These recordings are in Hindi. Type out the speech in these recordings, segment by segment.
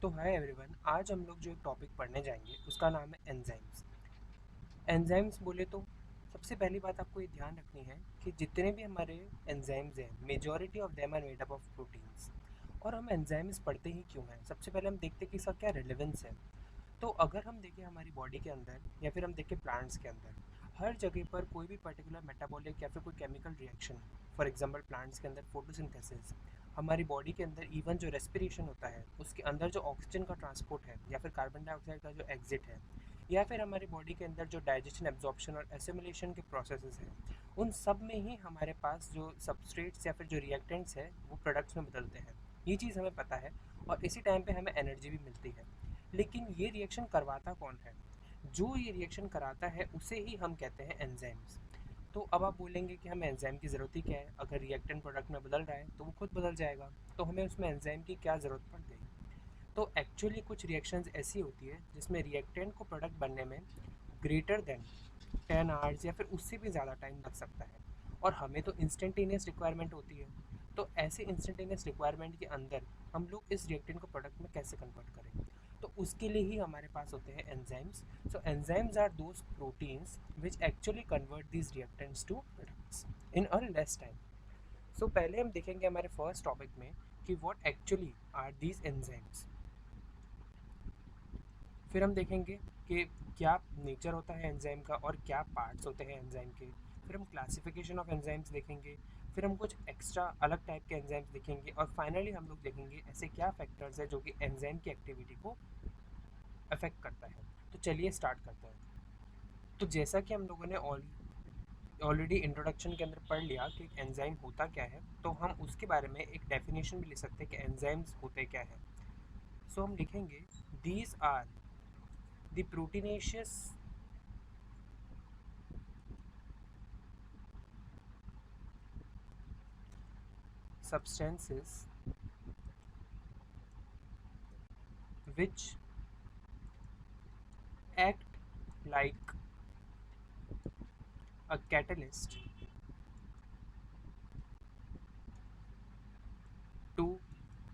तो हाय एवरीवन, आज हम लोग जो एक टॉपिक पढ़ने जाएंगे उसका नाम है एंजाइम्स। एंजाइम्स बोले तो सबसे पहली बात आपको ये ध्यान रखनी है कि जितने भी हमारे एंजाइम्स हैं majority of them are made up of proteins. और हम एंजाइम्स पढ़ते ही क्यों हैं? सबसे पहले हम देखते हैं कि इसका क्या रिलेवेंस है। तो अगर हम देखें हमारी बॉडी के अंदर या फिर हम देखें प्लांट्स के अंदर, हर जगह पर कोई भी पर्टिकुलर मेटाबॉलिक या फिर कोई chemical reaction, for example plants के अंदर फोटोसिंथेसिस, हमारी बॉडी के अंदर इवन जो रेस्पिरेशन होता है उसके अंदर जो ऑक्सीजन का ट्रांसपोर्ट है या फिर कार्बन डाइऑक्साइड का जो एग्जिट है, या फिर हमारी बॉडी के अंदर जो डाइजेशन, एब्जॉर्प्शन और एसिमुलेशन के प्रोसेसेस हैं, उन सब में ही हमारे पास जो सबस्ट्रेट्स या फिर जो रिएक्टेंट्स हैं वो प्रोडक्ट्स में बदलते हैं। ये चीज़ हमें पता है और इसी टाइम पे हमें एनर्जी भी मिलती है। लेकिन ये रिएक्शन करवाता कौन है? जो ये रिएक्शन कराता है उसे ही हम कहते हैं एंजाइम्स। तो अब आप बोलेंगे कि हमें एंजाइम की ज़रूरत ही क्या है? अगर रिएक्टेंट प्रोडक्ट में बदल रहा है तो वो खुद बदल जाएगा, तो हमें उसमें एंजाइम की क्या ज़रूरत पड़ गई? तो एक्चुअली कुछ रिएक्शंस ऐसी होती है जिसमें रिएक्टेंट को प्रोडक्ट बनने में ग्रेटर देन 10 आवर्स या फिर उससे भी ज़्यादा टाइम लग सकता है, और हमें तो इंस्टेंटेनियस रिक्वायरमेंट होती है। तो ऐसे इंस्टेंटेनियस रिक्वायरमेंट के अंदर हम लोग इस रिएक्टेंट को प्रोडक्ट में कैसे कन्वर्ट करें? तो उसके लिए ही हमारे पास होते हैं enzymes. So enzymes are those proteins which actually convert these reactants to products in a less time. So पहले हम देखेंगे हमारे फर्स्ट टॉपिक में कि what actually are these enzymes. फिर हम देखेंगे कि क्या नेचर होता है एंजाइम का और क्या पार्ट्स होते हैं एंजाइम के। फिर हम क्लासिफिकेशन ऑफ एंजाइम्स देखेंगे। फिर हम कुछ एक्स्ट्रा अलग टाइप के एंजाइम्स देखेंगे और फाइनली हम लोग देखेंगे ऐसे क्या फैक्टर्स है जो कि एंजाइम की एक्टिविटी को अफेक्ट करता है। तो चलिए स्टार्ट करते हैं। तो जैसा कि हम लोगों ने ऑलरेडी इंट्रोडक्शन के अंदर पढ़ लिया कि एंजाइम होता क्या है, तो हम उसके बारे में एक डेफिनेशन भी लिख सकते हैं कि एंजाइम्स होते क्या हैं। सो हम लिखेंगे these are the proteinaceous substances which act like a catalyst to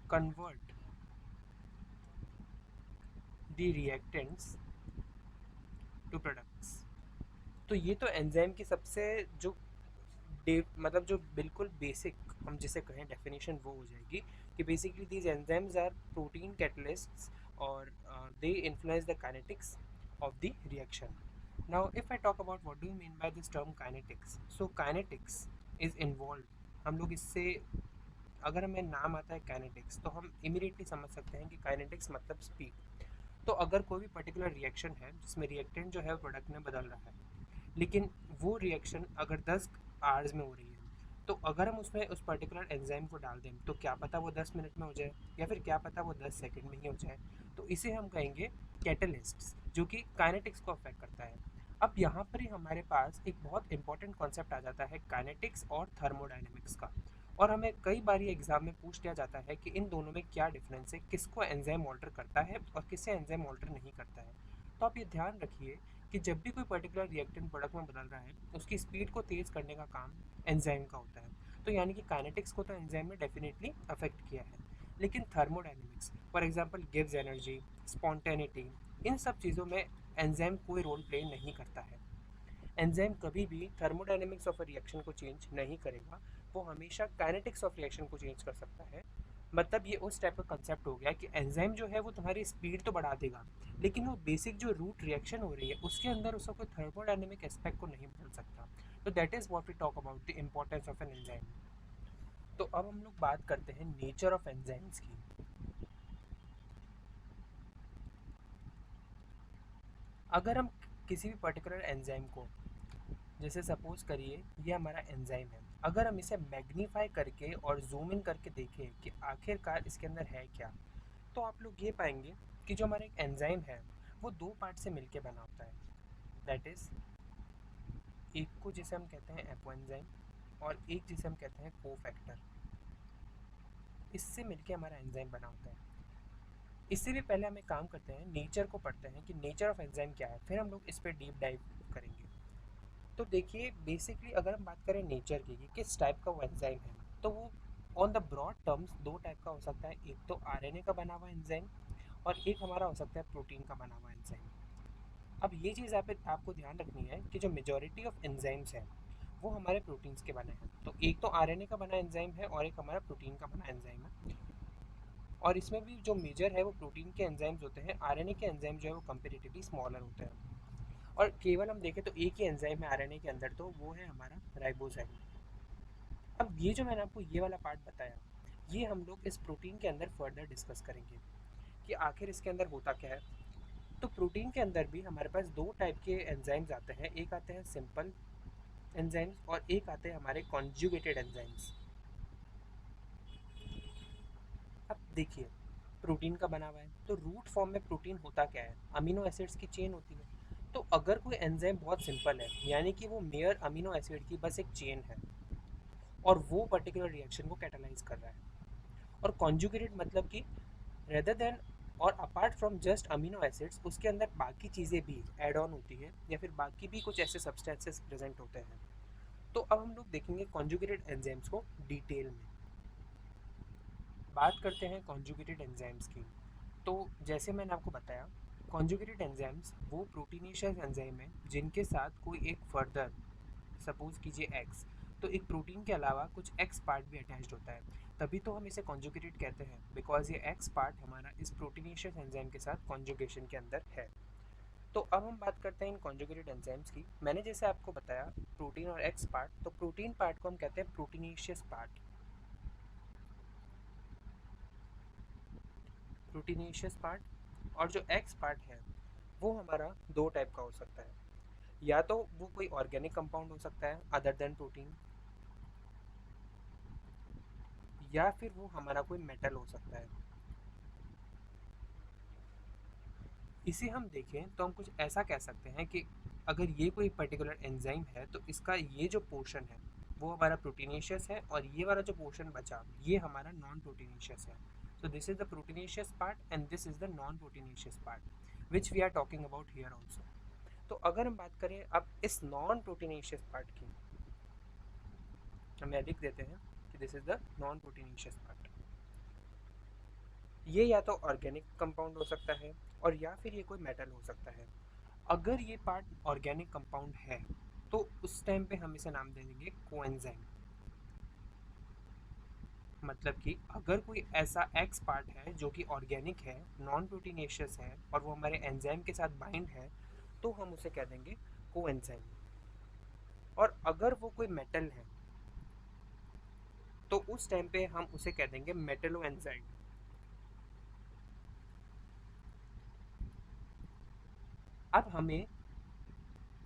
convert the reactants to products। तो ये तो एंजाइम की सबसे जो मतलब जो बिल्कुल बेसिक हम जिसे कहें डेफिनेशन वो हो जाएगी कि basically these enzymes are protein catalysts और they influence the kinetics of the reaction. Now if I talk about what do you mean by this term kinetics, so kinetics is involve. हम लोग इससे, अगर हमें नाम आता है काइनेटिक्स तो हम इमीडिएटली समझ सकते हैं कि काइनेटिक्स मतलब स्पीड। तो अगर कोई भी पर्टिकुलर रिएक्शन है जिसमें रिएक्टेंट जो है प्रोडक्ट में बदल रहा है, लेकिन वो रिएक्शन अगर 10 आवर्स में हो रही है, तो अगर हम उसमें उस पर्टिकुलर एंजाइम को डाल दें तो क्या पता वो 10 मिनट में हो जाए या फिर क्या पता वो 10 सेकंड में ही हो जाए। तो इसे हम कहेंगे कैटलिस्ट्स, जो कि काइनेटिक्स को अफेक्ट करता है। अब यहाँ पर ही हमारे पास एक बहुत इंपॉर्टेंट कॉन्सेप्ट आ जाता है काइनेटिक्स और थर्मोडाइनमिक्स का। और हमें कई बार ये एग्जाम में पूछ लिया जाता है कि इन दोनों में क्या डिफरेंस है, किसको एंजाइम ऑल्टर करता है और किसे एंजाइम ऑल्टर नहीं करता है। तो आप ये ध्यान रखिए कि जब भी कोई पर्टिकुलर रिएक्टेंट प्रोडक्ट में बदल रहा है उसकी स्पीड को तेज़ करने का काम एंजाइम का होता है। तो यानी कि काइनेटिक्स को तो एंजाइम ने डेफिनेटली अफेक्ट किया है, लेकिन thermodynamics for example gives energy, spontaneity, इन सब चीज़ों में एंजाइम कोई रोल प्ले नहीं करता है। एंजाइम कभी भी थर्मोडाइनमिक्स ऑफ अ रिएक्शन को चेंज नहीं करेगा, वो हमेशा काइनेटिक्स ऑफ रिएक्शन को चेंज कर सकता है। मतलब ये उस टाइप का कंसेप्ट हो गया कि एंजाइम जो है वो तुम्हारी स्पीड तो बढ़ा देगा, लेकिन वो बेसिक जो रूट रिएक्शन हो रही है उसके अंदर उसका कोई थर्मोडाइनमिक एस्पेक्ट को नहीं बदल सकता। तो that is what we talk about the importance of an enzyme. तो अब हम लोग बात करते हैं नेचर ऑफ एंजाइम्स की। अगर हम किसी भी पर्टिकुलर एंजाइम को, जैसे सपोज करिए ये हमारा एंजाइम है, अगर हम इसे मैग्नीफाई करके और जूम इन करके देखें कि आखिरकार इसके अंदर है क्या, तो आप लोग ये पाएंगे कि जो हमारा एक एंजाइम है वो दो पार्ट से मिलके बना होता है। दैट इज़, एक को जिसे हम कहते हैं एपो एंजाइम और एक जिसे हम कहते हैं कोफैक्टर। इससे मिलके हमारा एंजाइम बना होता है। इससे भी पहले हम एक काम करते हैं, नेचर को पढ़ते हैं कि नेचर ऑफ एंजाइम क्या है, फिर हम लोग इस पर डीप डाइव करेंगे। तो देखिए बेसिकली अगर हम बात करें नेचर की कि किस टाइप का वो एंजाइम है, तो वो ऑन द ब्रॉड टर्म्स दो टाइप का हो सकता है। एक तो आरएनए का बना हुआ एंजाइम और एक हमारा हो सकता है प्रोटीन का बना हुआ एंजाइम। अब ये चीज़ आपको ध्यान रखनी है कि जो मेजॉरिटी ऑफ एंजाइम्स हैं वो हमारे प्रोटीन्स के बने हैं। तो एक तो आरएनए का बना एंजाइम है और एक हमारा प्रोटीन का बना एंजाइम है। और इसमें भी जो मेजर है वो प्रोटीन के एंजाइम्स होते हैं। आरएनए के एंजाइम जो है वो कंपेरेटिवली स्मॉलर होते हैं। और केवल हम देखें तो एक ही एंजाइम है आरएनए के अंदर, तो वो है हमारा राइबोजाइम। अब ये जो मैंने आपको ये वाला पार्ट बताया, ये हम लोग इस प्रोटीन के अंदर फर्दर डिस्कस करेंगे कि आखिर इसके अंदर होता क्या है। तो प्रोटीन के अंदर भी हमारे पास दो टाइप के एंजाइम्स आते हैं। एक आते हैं सिंपल एंजाइम्स और एक आते हैं हमारे कॉन्जुगेटेड एंजाइम्स। अब देखिए, प्रोटीन का बना हुआ है तो रूट फॉर्म में प्रोटीन होता क्या है, अमीनो एसिड्स की चेन होती है। तो अगर कोई एंजाइम बहुत सिंपल है यानी कि वो मेयर अमीनो एसिड की बस एक चेन है और वो पर्टिकुलर रिएक्शन को कैटालाइज कर रहा है। और कॉन्जुगेटेड मतलब कि रेदर देन और apart from just amino acids उसके अंदर बाकी चीज़ें भी ऐड ऑन होती है या फिर बाकी भी कुछ ऐसे सब्सटेंसेस प्रेजेंट होते हैं। तो अब हम लोग देखेंगे कॉन्जुगेटेड एंजाइम्स को डिटेल में। बात करते हैं कॉन्जुगेटेड एंजाइम्स की। तो जैसे मैंने आपको बताया, कॉन्जुगेटेड एंजाइम्स वो प्रोटीनेशियस एंजाइम है जिनके साथ कोई एक फर्दर, सपोज कीजिए एक्स, तो एक प्रोटीन के अलावा कुछ एक्स पार्ट भी अटैच्ड होता है। तभी तो हम इसे कॉन्जुगेटेड कहते हैं, बिकॉज ये एक्स पार्ट हमारा इस प्रोटीनेशियस एंजाइम के साथ कॉन्जुगेशन के अंदर है। तो अब हम बात करते हैं इन कॉन्जुगेटेड एंजाइम्स की। मैंने जैसे आपको बताया प्रोटीन और एक्स पार्ट, तो प्रोटीन पार्ट को हम कहते हैं प्रोटीनेशियस पार्ट। प्रोटीनेशियस पार्ट और जो एक्स पार्ट है वो हमारा दो टाइप का हो सकता है। या तो वो कोई ऑर्गेनिक कंपाउंड हो सकता है अदर देन प्रोटीन, या फिर वो हमारा कोई मेटल हो सकता है। इसे हम देखें तो हम कुछ ऐसा कह सकते हैं कि अगर ये कोई पर्टिकुलर एंजाइम है तो इसका ये जो पोर्शन है वो हमारा प्रोटीनेशियस है और ये वाला जो पोर्शन बचा ये हमारा नॉन प्रोटीनेशियस है। So this is the proteinaceous part and this is the non proteinaceous part which we are talking about here also. तो अगर हम बात करें अब इस नॉन प्रोटीनेशियस पार्ट की, हम यहाँ लिख देते हैं कि this is the non proteinaceous part. ये या तो ऑर्गेनिक कंपाउंड हो सकता है और या फिर ये कोई मेटल हो सकता है। अगर ये पार्ट ऑर्गेनिक कंपाउंड है तो उस टाइम पे हम इसे नाम दे देंगे कोएंजाइम। मतलब कि अगर कोई ऐसा एक्स पार्ट है जो कि ऑर्गेनिक है, नॉन प्रोटीनेशियस है और वो हमारे एंजाइम के साथ बाइंड है तो हम उसे कह देंगे कोएंजाइम। और अगर वो कोई मेटल है तो उस टाइम पे हम उसे कह देंगे मेटलोएंजाइम। अब हमें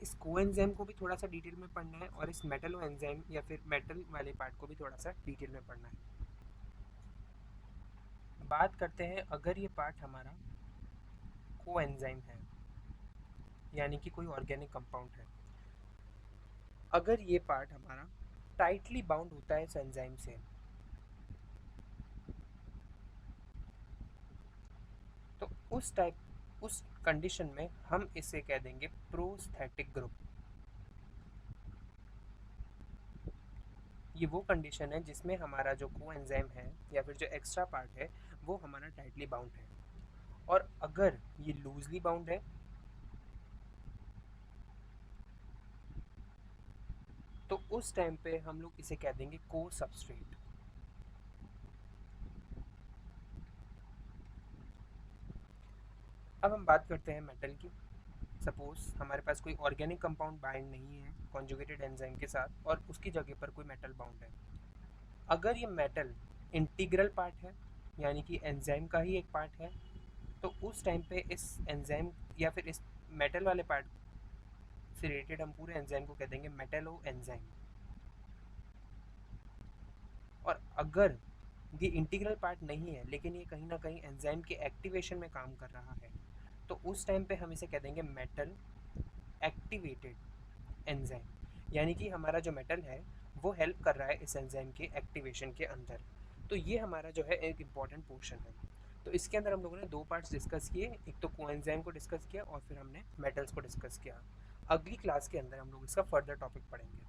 इस कोएंजाइम को भी थोड़ा सा डिटेल में पढ़ना है और इस मेटलोएंजाइम या फिर मेटल वाले पार्ट को भी थोड़ा सा डिटेल में पढ़ना है। बात करते हैं अगर ये पार्ट हमारा कोएंजाइम है यानी कि कोई ऑर्गेनिक कंपाउंड है, अगर ये पार्ट हमारा टाइटली बाउंड होता है इस एंजाइम से, तो उस कंडीशन में हम इसे कह देंगे प्रोस्थेटिक ग्रुप। ये वो कंडीशन है जिसमें हमारा जो कोएंजाइम है या फिर जो एक्स्ट्रा पार्ट है वो हमारा टाइटली बाउंड है। और अगर ये लूजली बाउंड है तो उस टाइम पे हम लोग इसे कह देंगे को सबस्ट्रेट। अब हम बात करते हैं मेटल की। सपोज हमारे पास कोई ऑर्गेनिक कंपाउंड बाइंड नहीं है कॉन्जुगेटेड एंजाइम के साथ और उसकी जगह पर कोई मेटल बाउंड है। अगर ये मेटल इंटीग्रल पार्ट है यानी कि एंजाइम का ही एक पार्ट है तो उस टाइम पे इस एंजाइम या फिर इस मेटल वाले पार्ट से रिलेटेड हम पूरे एंजाइम को कह देंगे मेटलो एंजाइम। और अगर ये इंटीग्रल पार्ट नहीं है लेकिन ये कहीं ना कहीं एंजाइम के एक्टिवेशन में काम कर रहा है तो उस टाइम पे हम इसे कह देंगे मेटल एक्टिवेटेड एंजाइम। यानी कि हमारा जो मेटल है वो हेल्प कर रहा है इस एंजाइम के एक्टिवेशन के अंदर। तो ये हमारा जो है एक इम्पॉर्टेंट पोर्शन है। तो इसके अंदर हम लोगों ने दो पार्ट्स डिस्कस किए, एक तो कोएंजाइम को डिस्कस किया और फिर हमने मेटल्स को डिस्कस किया। अगली क्लास के अंदर हम लोग इसका फर्दर टॉपिक पढ़ेंगे।